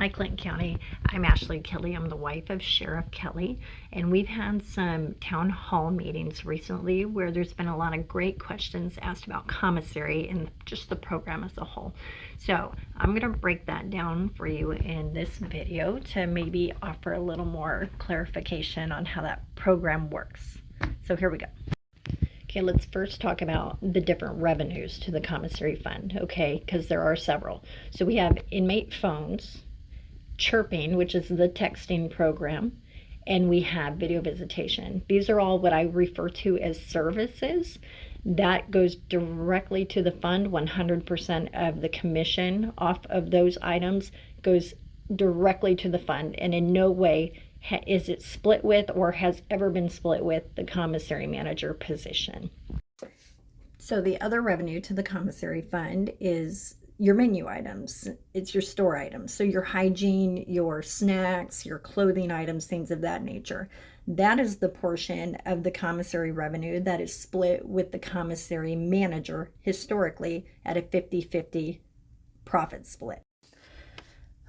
Hi, Clinton County. I'm Ashley Kelly. I'm the wife of Sheriff Kelly, and we've had some town hall meetings recently where there's been a lot of great questions asked about commissary and just the program as a whole. So I'm going to break that down for you in this video to maybe offer a little more clarification on how that program works. So here we go. Okay, let's first talk about the different revenues to the commissary fund, okay, because there are several. So we have inmate phones, chirping, which is the texting program, and we have video visitation. These are all what I refer to as services. That goes directly to the fund. 100% of the commission off of those items goes directly to the fund, and in no way is it split with or has ever been split with the commissary manager position. So the other revenue to the commissary fund is your menu items. It's your store items. So your hygiene, your snacks, your clothing items, things of that nature. That is the portion of the commissary revenue that is split with the commissary manager historically at a 50-50 profit split.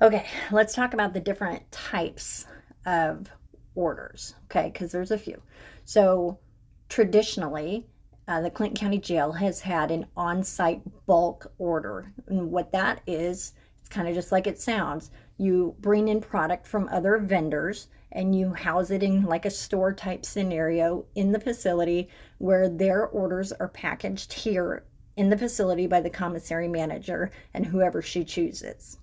Okay, let's talk about the different types of orders, okay, because there's a few. So traditionally, the Clinton County Jail has had an on-site bulk order, and what that is, it's kind of just like it sounds. You bring in product from other vendors and you house it in like a store type scenario in the facility where their orders are packaged here in the facility by the commissary manager and whoever she chooses.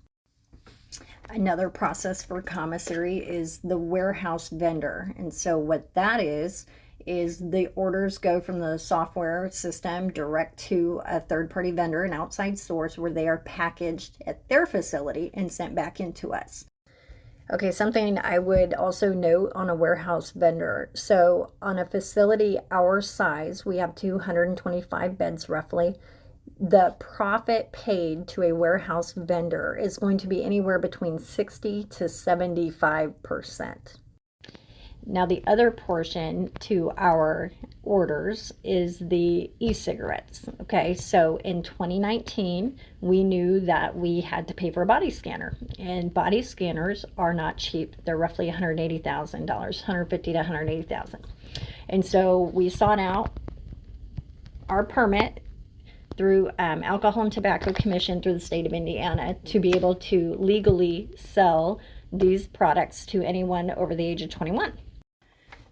Another process for commissary is the warehouse vendor. And so what that is the orders go from the software system direct to a third-party vendor, an outside source, where they are packaged at their facility and sent back into us. Okay, something I would also note on a warehouse vendor. So on a facility our size, we have 225 beds roughly. The profit paid to a warehouse vendor is going to be anywhere between 60 to 75%. Now the other portion to our orders is the e-cigarettes. Okay, so in 2019, we knew that we had to pay for a body scanner, and body scanners are not cheap. They're roughly $180,000, $150,000 to $180,000. And so we sought out our permit through Alcohol and Tobacco Commission through the state of Indiana to be able to legally sell these products to anyone over the age of 21.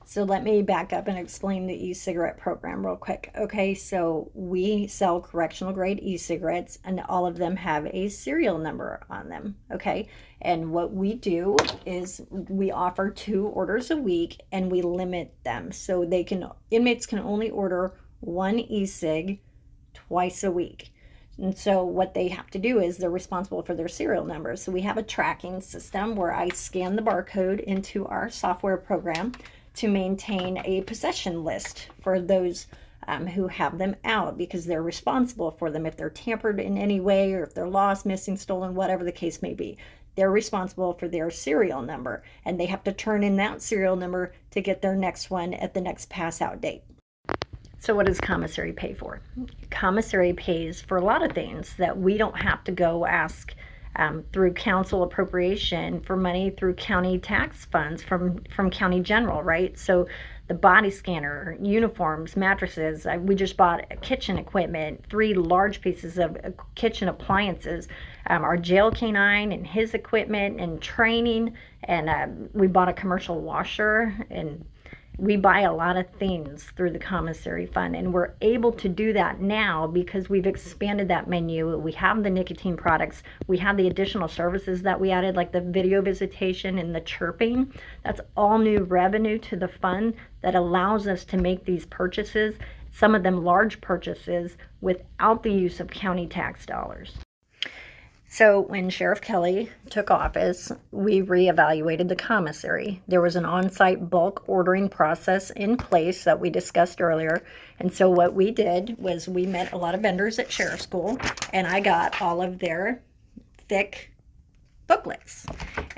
So let me back up and explain the e-cigarette program real quick. Okay, so we sell correctional grade e-cigarettes and all of them have a serial number on them, okay? And what we do is we offer 2 orders a week and we limit them. So inmates can only order 1 e-cig twice a week. And so what they have to do is they're responsible for their serial numbers. So we have a tracking system where I scan the barcode into our software program to maintain a possession list for those who have them out, because they're responsible for them if they're tampered in any way or if they're lost, missing, stolen, whatever the case may be. They're responsible for their serial number, and they have to turn in that serial number to get their next one at the next pass out date. So what does commissary pay for? Commissary pays for a lot of things that we don't have to go ask through council appropriation for money through county tax funds from county general, right? So the body scanner, uniforms, mattresses, we just bought kitchen equipment, 3 large pieces of kitchen appliances, our jail canine and his equipment and training, and we bought a commercial washer, and we buy a lot of things through the commissary fund, and we're able to do that now because we've expanded that menu. We have the nicotine products. We have the additional services that we added, like the video visitation and the chirping. That's all new revenue to the fund that allows us to make these purchases, some of them large purchases, without the use of county tax dollars. So when Sheriff Kelly took office, we reevaluated the commissary. There was an on-site bulk ordering process in place that we discussed earlier. And so what we did was we met a lot of vendors at Sheriff School, and I got all of their thick booklets.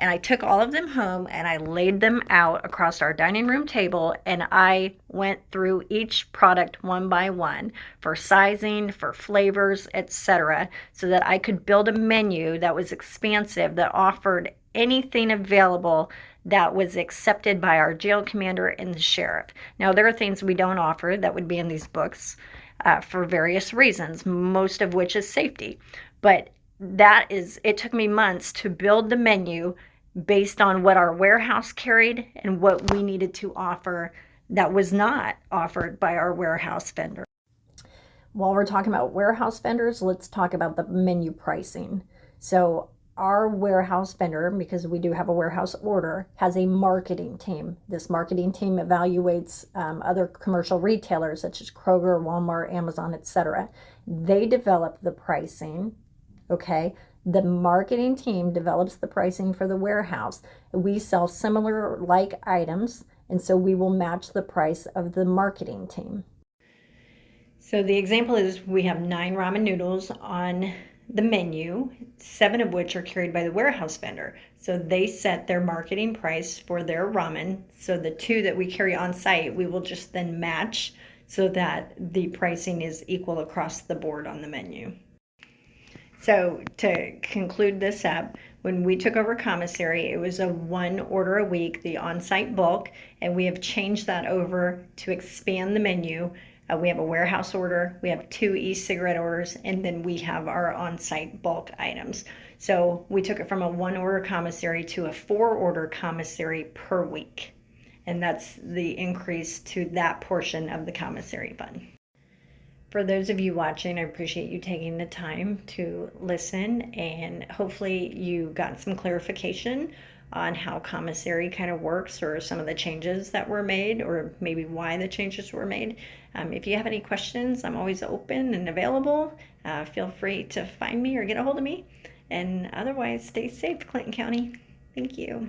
and I took all of them home and I laid them out across our dining room table, and I went through each product one by one for sizing, for flavors, etc., so that I could build a menu that was expansive, that offered anything available that was accepted by our jail commander and the sheriff. Now, there are things we don't offer that would be in these books for various reasons, most of which is safety. But it took me months to build the menu based on what our warehouse carried and what we needed to offer that was not offered by our warehouse vendor. While we're talking about warehouse vendors, let's talk about the menu pricing. So our warehouse vendor, because we do have a warehouse order, has a marketing team. This marketing team evaluates other commercial retailers such as Kroger, Walmart, Amazon, etc. They develop the pricing, okay? The marketing team develops the pricing for the warehouse. We sell similar like items, and so we will match the price of the marketing team. So the example is we have 9 ramen noodles on the menu, 7 of which are carried by the warehouse vendor. So they set their marketing price for their ramen. So the 2 that we carry on site, we will just then match so that the pricing is equal across the board on the menu. So to conclude this up, when we took over Commissary, it was a 1 order a week, the on-site bulk, and we have changed that over to expand the menu. We have a warehouse order, we have 2 e-cigarette orders, and then we have our on-site bulk items. So we took it from a 1 order commissary to a 4 order commissary per week. And that's the increase to that portion of the commissary fund. For those of you watching, I appreciate you taking the time to listen, and hopefully you got some clarification on how commissary kind of works, or some of the changes that were made, or maybe why the changes were made. If you have any questions, I'm always open and available. Feel free to find me or get a hold of me. And otherwise, stay safe, Clinton County. Thank you.